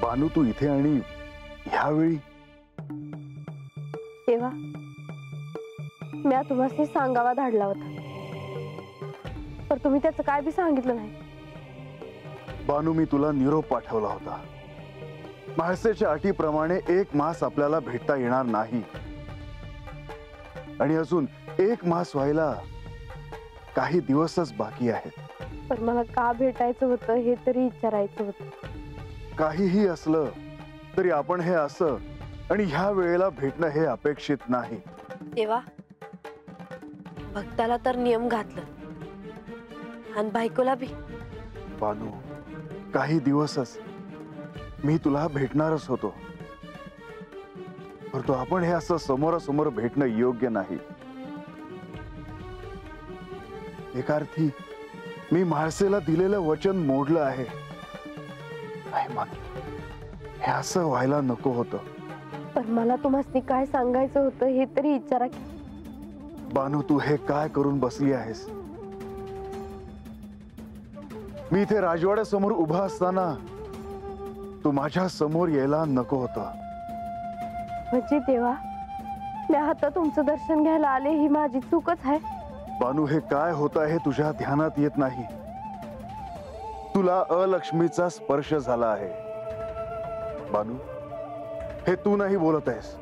बानू तू इथे आणि ह्यावेळी? तेव्हा मी तुम्हाला सांगावा धाडला होता, पण तुम्ही त्याचं काय बी सांगितलं नाही। बानू मी तुला निरोप पाठवला होता। म्हाळसेच्या अटीप्रमाणे 1 मास आपल्याला भेटता येणार नाही आणि अजून 1 मास व्हायला काही दिवसच बाकी आहेत। पण मला का भेटायचं होतं हे तरी विचारायचं होतं। काहीही असलं तरी आपण हे असं आणि ह्या वेळेला भेटणं हे अपेक्षित नाही। तेव्हा भक्ताला तर नियम घातलं आणि बायकोला बी। बानू काही दिवसच मी तुला भेटणारच होतो, परंतु आपण हे असं समोरासमोर भेटणं योग्य नाही। एका अर्थी मी म्हाळसेला दिलेलं वचन मोडलं आहे। नाही मान, हे असं व्हायला नको होतं। पण मला तुम्हाला काय सांगायचं होतं हे तरी विचारा की। बानू तू हे काय करून बसली आहेस? मी इथे राजवाड्यासमोर उभा असताना तू माझ्या समोर यायला नको होतं। म्हणजे तेव्हा मी आता तुमचं दर्शन घ्यायला आले ही माझी चूकच आहे। बानू हे काय होत आहे तुझ्या ध्यानात येत नाही। तुला अलक्ष्मीचा स्पर्श झाला आहे। बानू हे तू नाही बोलत आहेस,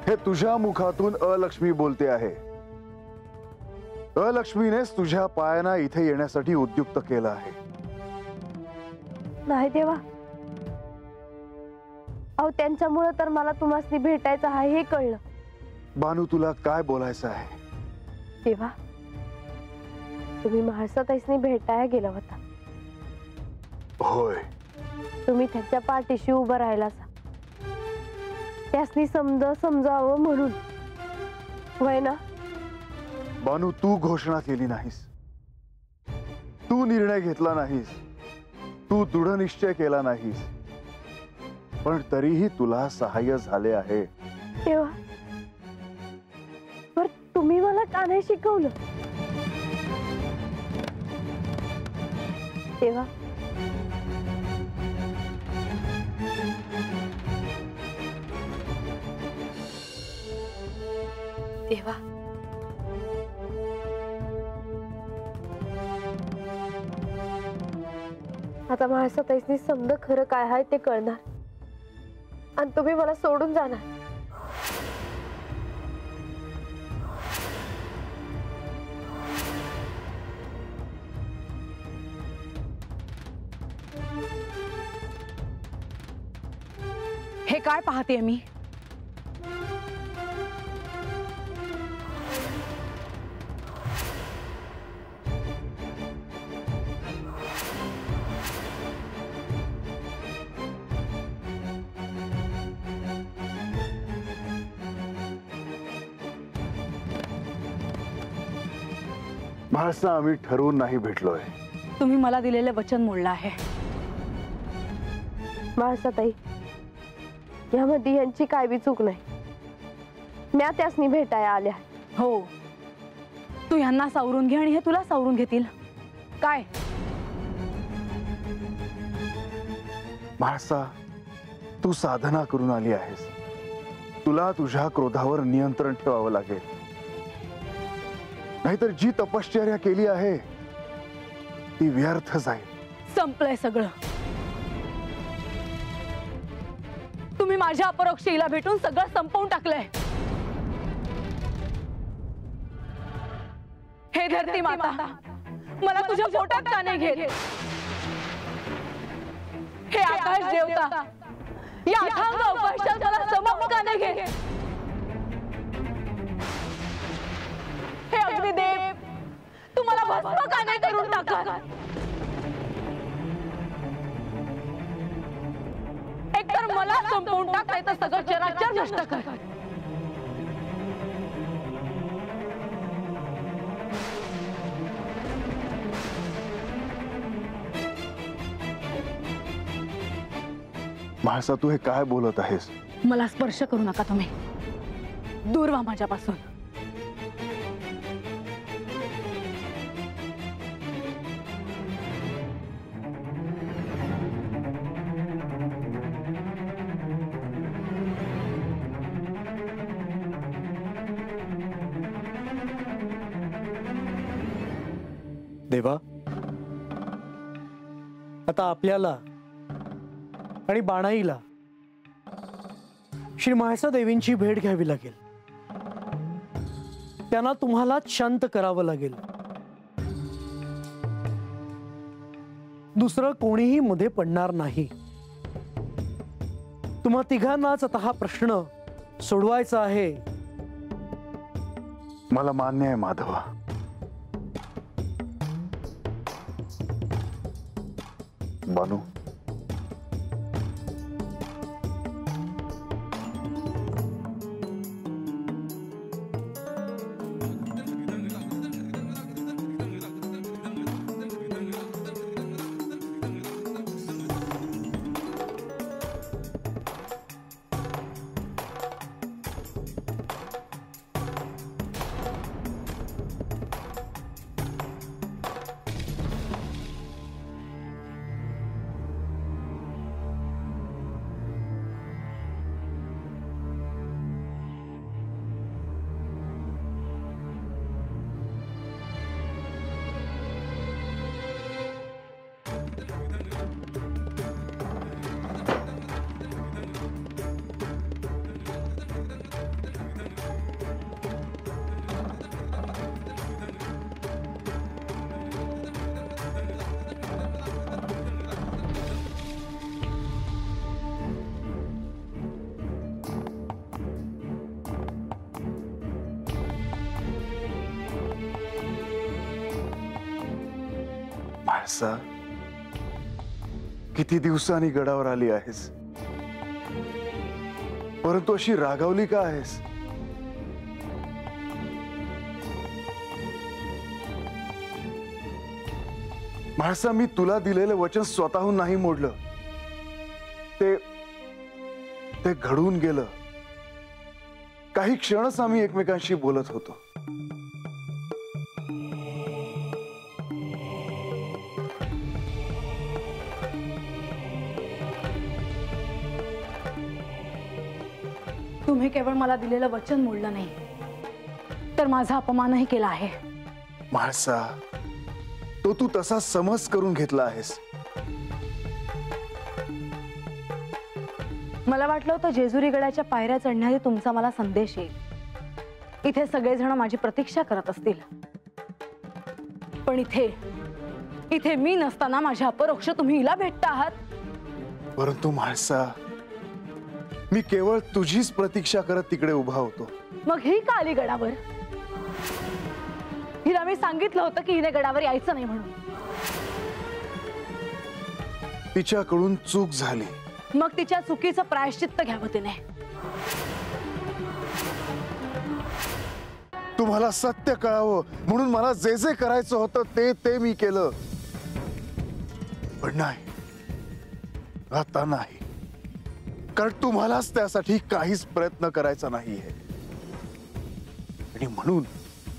हे तुझ्या मुखातून अलक्ष्मी बोलते आहे। अलक्ष्मीनेच तुझ्या पायांना इथे येण्यासाठी उद्युक्त केलं आहे। नाही देवा, अहो त्यांच्यामुळे तर मला तुम्हाला भेटायचं आहे हे कळलं। बानू तुला काय बोलायचं आहे? तेव्हा तुम्ही म्हाळसाताईसनी भेटायला गेला होता। होय, तुम्ही त्याच्या पाठीशी उभं राहिला, त्यासनी समजावं म्हणून, होय ना? बानू तू घोषणा केली नाहीस, तू निर्णय घेतला नाहीस, तू दृढ निश्चय केला नाहीस, पण तरीही तुला सहाय्य झाले आहे। तेव्हा पर तुम्ही मला का नाही शिकवलं? तेव्हा तेव्हा आता म्हाळसाताईसनी समज खरं काय आहे ते कळणार आणि तुम्ही मला सोडून जाणार। हे काय पाहते मी? म्हाळसा आम्ही ठरवून नाही भेटलोय। तुम्ही मला दिलेले वचन मोडलं आहे। म्हाळसाताई यामध्ये यांची काय बी चूक नाही, म्या त्यासनी भेटायला आल्या। हो, तू ह्यांना सावरून घे आणि हे तुला सावरून घेतील काय? म्हाळसा तू साधना करून आली आहेस, तुला तुझ्या क्रोधावर नियंत्रण ठेवावं लागेल, नाहीतर जी तपश्चर्या केली आहे ती व्यर्थ जाईल। संपलंय सगळं। तुम्ही माझ्या अपरोक्ष हिला भेटून सगळं संपवून टाकलंय। हे धरती माता, मला तुझ्या पोटात का नाही घेत? हे आकाश देवता, या अथांग अवकाशात मला समोर का नाही घेत? हे अग्निदेव, तुम्हाला भस्म का नाही करून टाकत? एकतर मला संपवून टाक, नाही तर सगळं चराचर नष्ट कर। म्हाळसा तू हे काय बोलत आहेस? मला स्पर्श करू नका तुम्ही, दूर व्हा माझ्यापासून। देवा, आता आपल्याला आणि बाणाईला श्री म्हाळसा देवींची भेट घ्यावी लागेल. त्यांना तुम्हालाच शांत करावं लागेल. दुसरं कोणीही मध्ये पडणार नाही. तुम्हा तिघांनाच आता हा प्रश्न सोडवायचा आहे. मला मान्य आहे माधवा. बानू, म्हाळसा, किती दिवसांनी गडावर आली आहेस, परंतु अशी रागावली का आहेस? म्हाळसा, मी तुला दिलेलं वचन स्वतःहून नाही मोडलं. ते घडून गेलं. काही क्षणच आम्ही एकमेकांशी बोलत होतो. तुम्ही केवळ मला दिलेलं वचन मोडलं नाही, तर माझा अपमानही केला आहे. म्हाळसा, तो तू तसा समज करून घेतला आहेस. मला वाटलं होतं जेजुरी गडाच्या पायऱ्या चढण्याआधी तुमचा मला संदेश येईल. इथे सगळेजण माझी प्रतीक्षा करत असतील, पण इथे मी नसताना माझ्या अपरोक्ष तुम्ही हिला भेटता आहात. परंतु म्हाळसा, मी केवळ तुझीच प्रतीक्षा करत तिकडे उभा होतो. मग ही का आली गडावर? हिला मी सांगितलं होतं की हिने गडावर यायचं नाही म्हणून. तिच्याकडून चूक झाली. मग तिच्या चुकीचं प्रायश्चित्त घ्यावं तिने. तुम्हाला सत्य कळावं म्हणून मला जे जे करायचं होतं ते मी केलं. पण नाही, आता नाही. कारण तुम्हालाच त्यासाठी काहीच प्रयत्न करायचा नाहीये. आणि म्हणून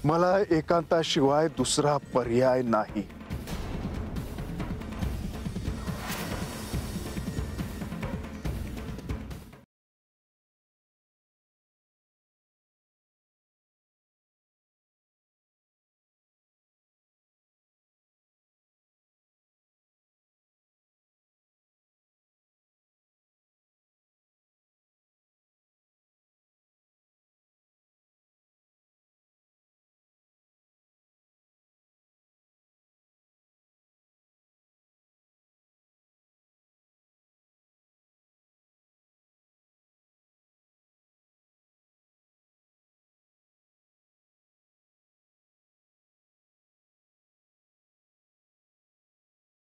मला एकांताशिवाय दुसरा पर्याय नाही.